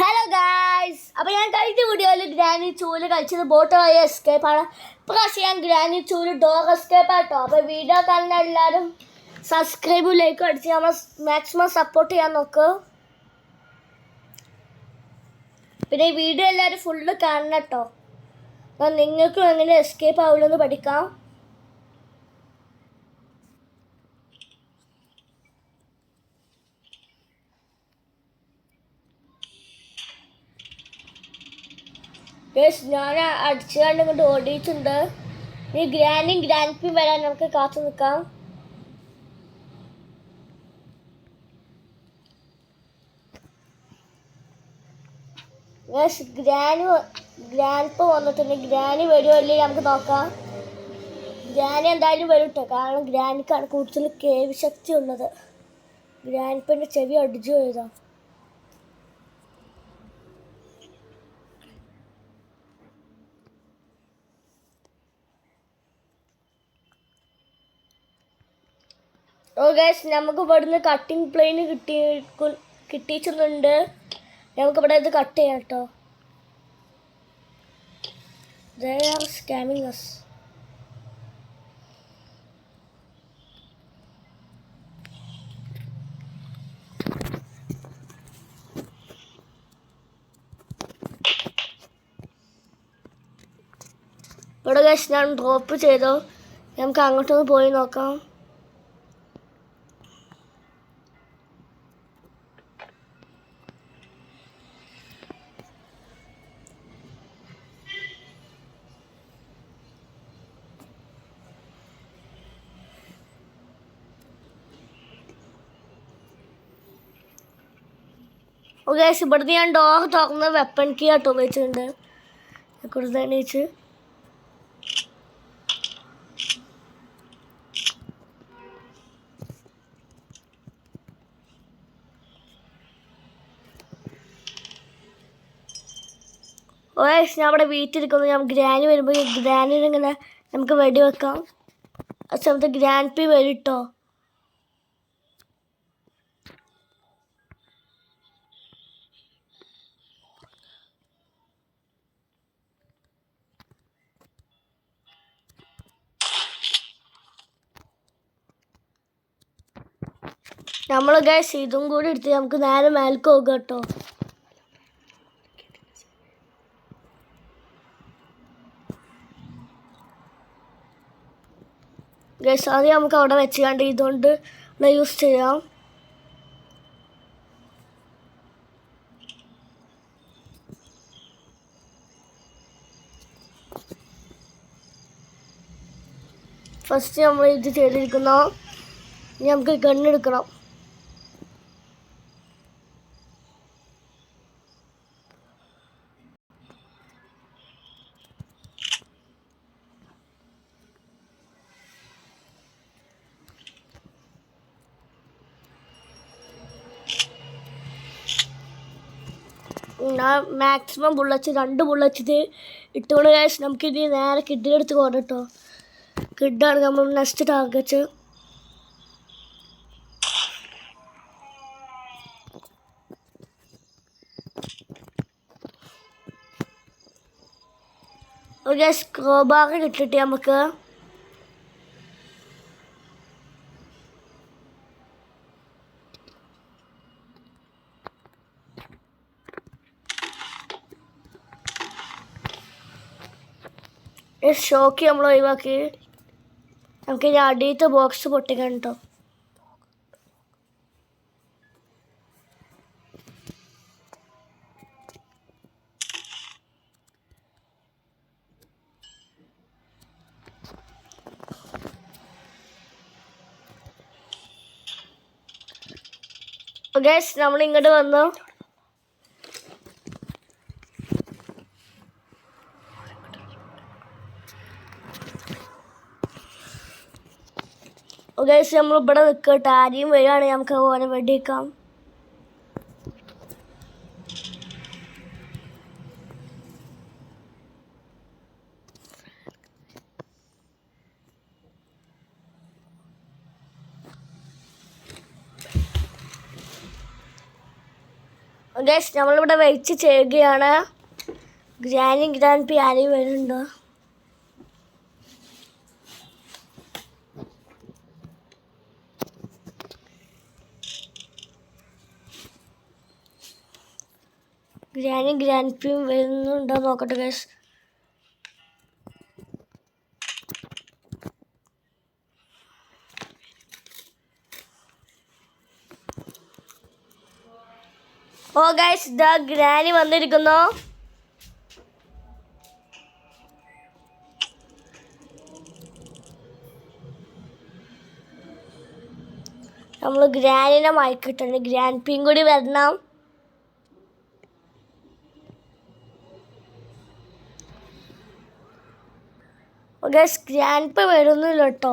Hello guys, അപ്പോൾ ഞാൻ കഴിഞ്ഞ വീഡിയോയിൽ ഗ്രാനി ചൂല് കളിച്ചത് ബോട്ട് വഴി എസ്കേപ്പാണ്. പ്രാവശ്യം ഞാൻ ഗ്രാനി ചൂല് ഡോർ എസ്കേപ്പ് ആട്ടോ. അപ്പോൾ വീഡിയോ കാണുന്ന എല്ലാവരും സബ്സ്ക്രൈബും ലൈക്കും അടിച്ച് നമ്മൾ മാക്സിമം സപ്പോർട്ട് ചെയ്യാൻ നോക്കുക. പിന്നെ ഈ വീഡിയോ എല്ലാവരും ഫുള്ള് കാണണം കേട്ടോ. അപ്പോൾ നിങ്ങൾക്കും എങ്ങനെ എസ്കേപ്പ് ആവില്ലെന്ന് പഠിക്കാം. ഞാൻ അടിച്ചുകൊണ്ട് ഇങ്ങോട്ട് ഓടിയിട്ടുണ്ട്. ഈ ഗ്രാൻഡ് പിയും വരാൻ നമുക്ക് കാത്തു നിൽക്കാം. ഗ്രാൻഡ് വന്നിട്ടുണ്ട്. ഗ്രാനി വരുമോ അല്ലേ നമുക്ക് നോക്കാം. ഗ്രാനി എന്തായാലും വരും കേട്ടോ, കാരണം ഗ്രാനിക്കാണ് കൂടുതൽ കേൾവി ശക്തി ഉള്ളത്. ഗ്രാൻഡിപ്പിൻ്റെ ചെവി അടിച്ചു പോയതാ. ഓ ഗൈസ്, നമുക്ക് ഇവിടുന്ന് കട്ടിങ് പ്ലെയിൻ കിട്ടിയിട്ടുണ്ട്. നമുക്കിവിടെ ഇത് കട്ട് ചെയ്യാം കേട്ടോ. They are scamming us. ഇവിടെ ഗൈസ് ഞാൻ ഡ്രോപ്പ് ചെയ്തു. നമുക്ക് അങ്ങോട്ടൊന്ന് പോയി നോക്കാം. ഓക്കെ, ഇവിടുന്ന് ഞാൻ ഡോർ തുറന്ന് വെപ്പൺ കീ ആട്ടോ ഉപയോഗിച്ചിട്ടുണ്ട്. കൂടുതൽ എണീച്ച് ഞാൻ അവിടെ വീട്ടിലിരിക്കുന്നു. ഞാൻ ഗ്രാനി വരുമ്പോൾ ഈ ഗ്രാനിലിങ്ങനെ നമുക്ക് വെടി വെക്കാം. ആ സമയത്ത് ഗ്രാൻഡ് പി വരും കേട്ടോ. നമ്മൾ ഗൈസ് ഇതും കൂടി എടുത്ത് നമുക്ക് നേരെ മേലേക്ക് പോകുക കേട്ടോ. ഗൈസ് ആദ്യം നമുക്ക് അവിടെ വെച്ചുകൊണ്ട് ഇതുകൊണ്ട് യൂസ് ചെയ്യാം. ഫസ്റ്റ് നമ്മൾ ഇത് ചെയ്തിരിക്കുന്നു. ഇനി നമുക്ക് ഗണ്ണെടുക്കണം. ഞാൻ മാക്സിമം ബുള്ളറ്റ്സ് 2 ബുള്ളറ്റ്സ് ഇട്ടുകൊണ്ട് ഗൈസ് നമുക്കിനി നേരെ കിഡിലെടുത്ത് പോകണം കേട്ടോ. കിഡാണ് നമ്മൾ നെക്സ്റ്റ് ടാർഗറ്റ്. ഗൈസ് ക്രോബാർ കിട്ടിട്ട് നമുക്ക് ഷോക്ക് നമ്മൾ ഒഴിവാക്കി നമുക്ക് ഇനി അടിയത്തെ ബോക്സ് പൊട്ടിക്കണം കേട്ടോ. ഗൈസ് നമ്മൾ ഇങ്ങോട്ട് വന്നു. ഗൈസ് നമ്മൾ ഇവിടെ നിൽക്കട്ടെ. ആരെയും വരികയാണെങ്കിൽ നമുക്ക് ഓനെ വെടിവെക്കാം. ഗൈസ് നമ്മളിവിടെ വെയിറ്റ് ചെയ്യുകയാണ്. ഗ്രാൻഡ് പി ആരെയും വരുന്നുണ്ടോ? ഗ്രാൻഡ് പിയും വരുന്നുണ്ടോ നോക്കട്ടെ ഗൈസ്. ഓ ഗൈസ് ദാ ഗ്രാനി വന്നിരിക്കുന്നു. നമ്മൾ ഗ്രാനിനെ മയക്കിട്ടുണ്ട്. ഗ്രാൻഡ് പിയും കൂടി വരണം. ഗൈസ് ഗ്രാൻഡ് പി വരുന്നില്ല കേട്ടോ.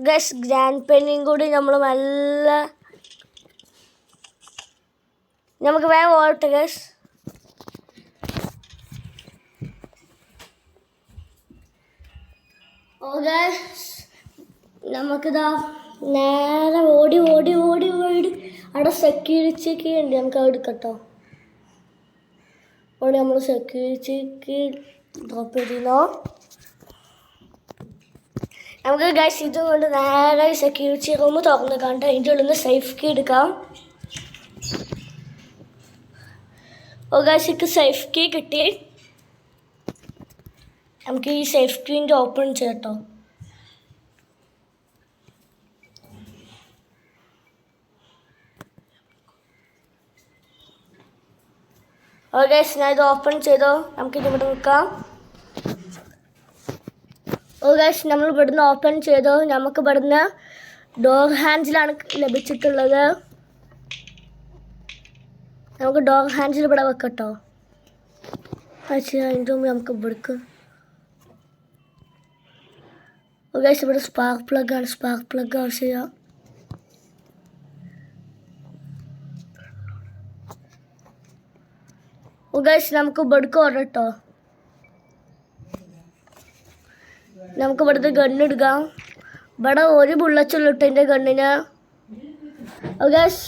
ഗൈസ് ഗ്രാൻഡ് പിന്നെയും കൂടി നമ്മൾ നല്ല നമുക്ക് വേഗം ഓടട്ടെ ഗൈസ്. ഓ ഗൈസ് നമുക്കിതാ നേരെ ഓടി ഓടി ഓടി ഓടി അവിടെ സെക്യൂരിറ്റിക്ക് ഉണ്ട്. നമുക്ക് അവിടെ എടുക്കട്ടോ. അവിടെ നമ്മൾ സെക്യൂരിറ്റിക്ക് ഡ്രോപ്പ് ചെയ്തിരുന്നോ. നമുക്ക് ഗൈസ് ഇതുകൊണ്ട് നേരെ സെക്യൂരിറ്റി റൂം തുറന്ന് കണ്ട് അതിൻ്റെ ഉള്ളിൽ നിന്ന് സേഫ് കീ എടുക്കാം. ഓ ഗൈസ് എനിക്ക് സേഫ് കീ കിട്ടി. നമുക്ക് ഈ സേഫ് കീൻ്റെ ഓപ്പൺ ചെയ്യട്ടോ. ഓ ഗൈസ് ഞാൻ ഇത് ഓപ്പൺ ചെയ്തോ. നമുക്കിത് ഇവിടെ നിൽക്കാം. ഓ ഗൈസ് നമ്മൾ ഇവിടുന്ന് ഓപ്പൺ ചെയ്തോ. നമുക്ക് ഇവിടുന്ന് ഡോർ ഹാൻഡിലാണ് ലഭിച്ചിട്ടുള്ളത്. നമുക്ക് ഡോർ ഹാൻഡിൽ ഇവിടെ വെക്കട്ടോ. പക്ഷേ അതിൻ്റെ മുമ്പ് നമുക്ക് ഇവിടേക്ക് ഓ ഗൈസ് ഇവിടെ സ്പാർക്ക് പ്ലഗാണ്. സ്പാർക്ക് പ്ലഗ് ആവശ്യം. ഓ ഗൈസ് നമുക്ക് ഇവിടേക്ക് ഓടട്ടോ. നമുക്ക് ഇവിടുത്തെ ഗണ്ണെടുക്കാം. ഇവിടെ ഒരു ബുള്ളറ്റുള്ളൂ കേട്ടോ എൻ്റെ ഗണ്ണിന്. ഗൈസ്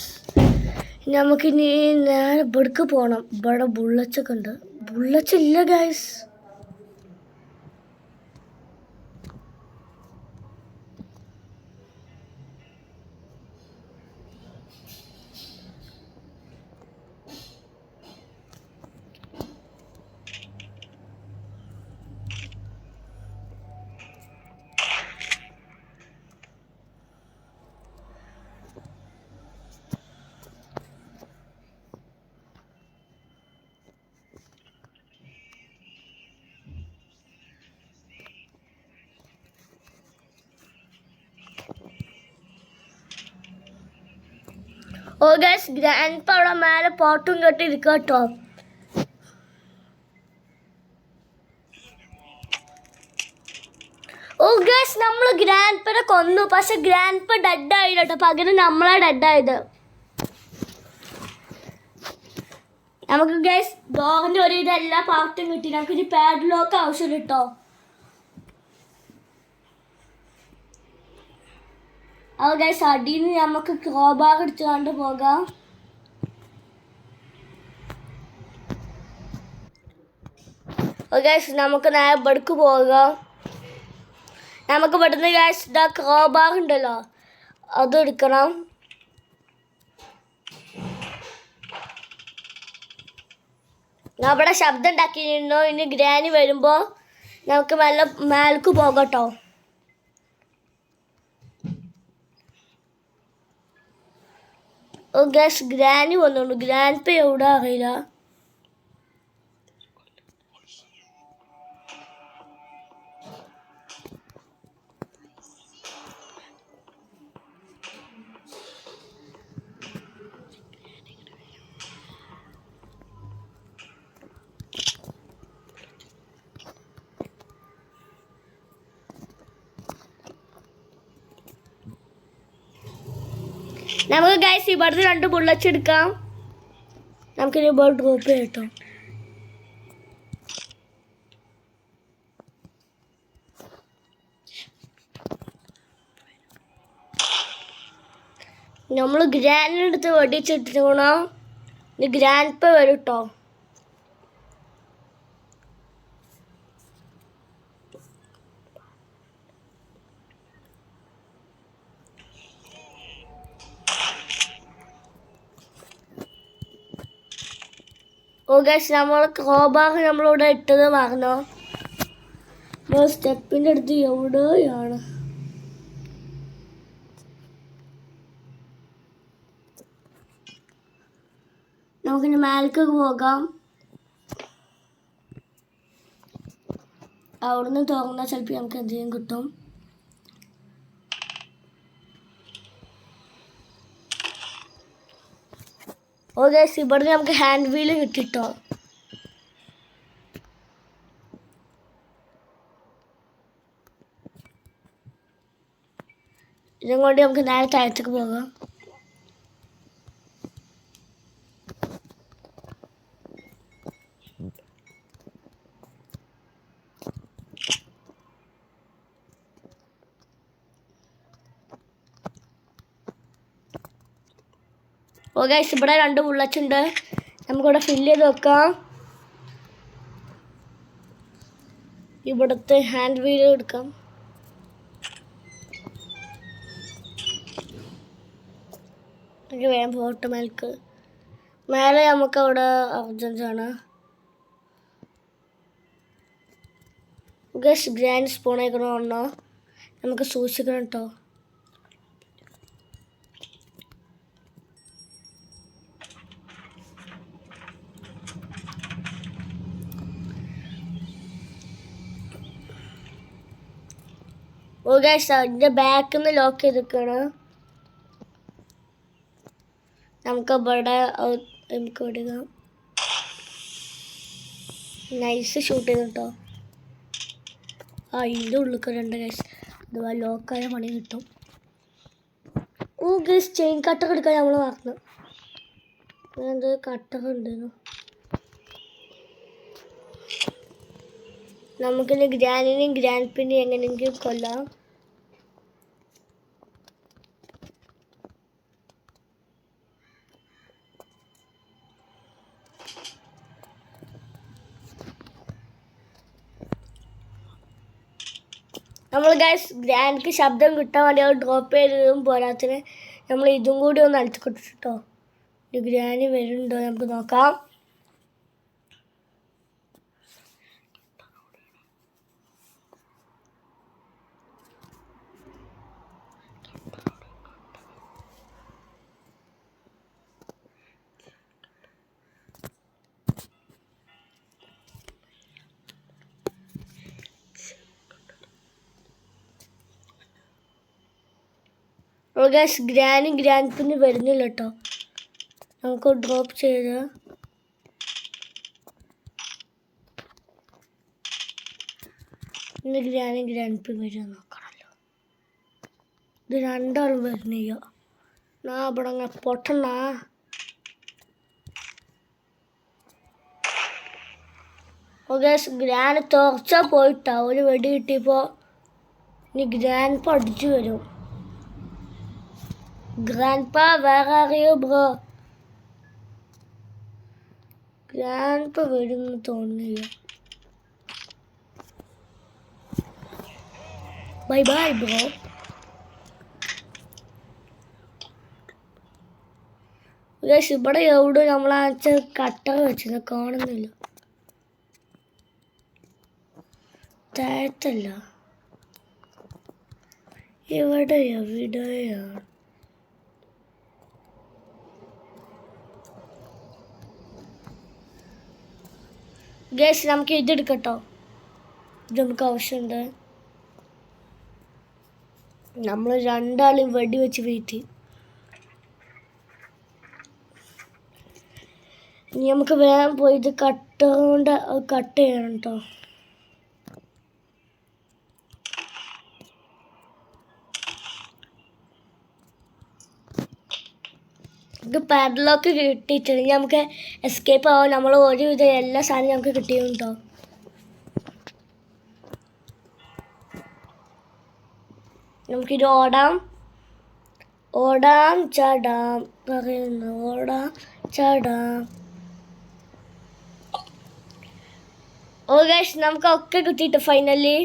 നമുക്കിനി നേരെ ഇവിടേക്ക് പോകണം. ഇവിടെ ബുള്ളറ്റൊക്കെ ഉണ്ട്. ബുള്ളറ്റ് ഇല്ല ഗൈസ്. ഓ ഗൈസ് ഗ്രാൻഡ് പ അവിടെ മേലെ പോട്ടും കെട്ടിയിരിക്കുക കേട്ടോ. ഓ ഗൈസ് നമ്മൾ ഗ്രാൻഡ് പനെ കൊന്നു. പക്ഷെ ഗ്രാൻഡ് പ ഡെഡ് ആയില്ല കേട്ടോ. പകരം നമ്മളാ ഡെഡായത്. നമുക്ക് ഗൈസ് ഡോറിൻ്റെ ഒരു ഇതെല്ലാ പാർട്ടും കിട്ടി. നമുക്കിനി പാഡ് ലോക്ക് ആവശ്യം കേട്ടോ. അത് ഗൈസ് അടിയിൽ നിന്ന് നമുക്ക് ക്രോബാർ എടുത്തുകൊണ്ട് പോകാം. ഗൈസ് നമുക്ക് നേരെ ഇവിടേക്ക് പോകാം. നമുക്ക് ഇവിടുന്ന് ഗൈസ് ഇതാ ക്രോബാർ ഉണ്ടല്ലോ അത് എടുക്കണം. ഞാൻ ഇവിടെ ശബ്ദം ഉണ്ടാക്കിയിരുന്നു. ഇനി ഗ്രാനി വരുമ്പോൾ നമുക്ക് മേലേക്ക് പോകട്ടോ. ഓ ഗൈസ് ഗ്രാനി വന്നോളൂ. ഗ്രാൻഡ് പേ എവിടെ അറിയില്ല. നമുക്ക് ഗൈസ് ഇവിടുന്ന് 2 ബുള്ളറ്റ്സ് എടുക്കാം. നമുക്കിനി ബോൾ ഡ്രോപ്പ് ചെയ്യട്ടോ. നമ്മൾ ഗ്രാൻഡിനടുത്ത് വെടിച്ചിട്ടിരിക്കണോ ഇത് ഗ്രാൻഡ് പേ വരും കേട്ടോ. ഗൈസ് നമ്മൾ ക്രോബാർ നമ്മളിവിടെ ഇട്ടത് മറന്നോ? സ്റ്റെപ്പിൻ്റെ അടുത്ത് എവിടെയാണ്? നമുക്കിനി മേലേക്ക് പോകാം. അവിടുന്ന് തുറന്നാൽ ചിലപ്പോൾ നമുക്ക് എന്തെങ്കിലും കിട്ടും. ഗൈസ് ഇവിടെ നമുക്ക് ഹാൻഡ് വീല് കിട്ടിട്ടോ. ഇതും കൊണ്ട് നമുക്ക് നേരെ താഴത്തേക്ക് പോകാം. ഗൈസ് ഇവിടെ 2 ബുള്ളറ്റ് ഉണ്ട്. നമുക്കിവിടെ ഫില്ല് ചെയ്ത് വെക്കാം. ഇവിടുത്തെ ഹാൻഡ് വീൽ എടുക്കാം. വേഗം പോട്ടെ മേലെ നമുക്ക് അവിടെ അർജൻറ്റാണ്. ഗൈസ് ഗ്രാൻഡ് സ്പൂൺ ആയിക്കണോ നമുക്ക് സൂക്ഷിക്കണം കേട്ടോ. ഗൈസ് അതിൻ്റെ ബാക്കിൽ നിന്ന് ലോക്ക് ചെയ്തിരിക്കുകയാണ്. നമുക്ക് ഇവിടെ നമുക്ക് വിടുക. നൈസ് ഷൂട്ട് ചെയ്തു കേട്ടോ. ഇതിൻ്റെ ഉള്ളിൽ രണ്ട് ഗൈസ് അഥവാ ലോക്കായ പണി കിട്ടും. ഗൈസ് ചെയിൻ കട്ടർ എടുക്കാൻ നമ്മൾ മറന്നു. അങ്ങനത്തെ കട്ടർ ഉണ്ടായിരുന്നു. നമുക്കിനി ഗ്രാൻഡിനെയും ഗ്രാൻഡ് പിന്നെയും എങ്ങനെയെങ്കിലും കൊല്ലാം. നമ്മൾ ഗൈസ് ഗ്രാൻഡിക്ക് ശബ്ദം കിട്ടാൻ വേണ്ടി അത് ഡ്രോപ്പ് ചെയ്തതും പോരാത്തിന് നമ്മൾ ഇതും കൂടി ഒന്ന് അടിച്ചു കൊടുത്തിട്ടോ. ഗ്രാൻഡ് വരുന്നുണ്ടോ നമുക്ക് നോക്കാം. ഗൈസ് ഗ്രാൻഡ് പിന്നെ വരുന്നില്ല കേട്ടോ. നമുക്ക് ഡ്രോപ്പ് ചെയ്ത് ഇന്ന് ഗ്രാൻഡ് പിന്നെ വരാൻ നോക്കണമല്ലോ. ഇത് 2 ആളും വരുന്നില്ല. ഇവിടെ അങ്ങനെ പൊട്ടണ. ഗൈസ് ഗ്രാൻഡ് തുറച്ചാൽ പോയിട്ടാ ഒരു വെടി കിട്ടിയപ്പോൾ ഇനി ഗ്രാൻഡ് പഠിച്ചു വരും. Grandpa, where are you, bro? Grandpa വരുന്നു തോന്നുന്നില്ല. Bye bye bro. ഇവിടെ എവിടെ നമ്മളാ കട്ടർ വെച്ചത് കാണുന്നില്ല. താഴത്തല്ല എവിടെയാണ്? ഗൈസ് നമുക്ക് ഇതെടുക്കട്ടോ. ഇത് നമുക്ക് ആവശ്യമുണ്ട്. നമ്മൾ 2 ആളും വെടി വെച്ച് വീഴ്ത്തി. ഇനി നമുക്ക് വേഗം പോയി ഇത് കട്ട് ചെയ്യണം കേട്ടോ. ഇത് പാഡ്ലോക്ക് കിട്ടിയിട്ടുണ്ടെങ്കിൽ നമുക്ക് എസ്കേപ്പ് ആവാൻ നമ്മൾ ഒരുവിധം എല്ലാ സാധനവും നമുക്ക് കിട്ടിയിട്ടുണ്ടോ. നമുക്കിത് ഓടാം. ഓടാം ചാടാം പറയുന്നു ഓടാം ചാടാം. ഓ ഗൈസ് നമുക്കൊക്കെ കിട്ടിയിട്ട് ഫൈനലി.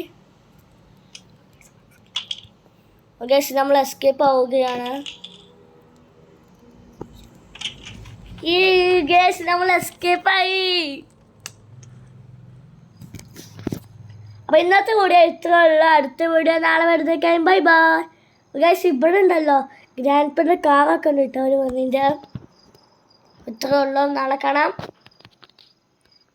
ഗൈസ് നമ്മൾ എസ്കേപ്പ് ആവുകയാണ്. ഈ ഗൈസ് നമ്മൾ എസ്കേപ്പായി. അപ്പോൾ ഇന്നത്തെ വീഡിയോ ഇത്ര ഉള്ള. അടുത്ത വീഡിയോ നാളെ വരുന്നേക്കായും ബൈ ബൈ. ഗൈസ് ഇവിടെ ഉണ്ടല്ലോ ഗ്രാൻഡ് പേരുടെ കാറൊക്കെ ഉണ്ട് കേട്ടോ അവർ വന്നിൻ്റെ. ഇത്ര ഉള്ളൂ. നാളെ കാണാം.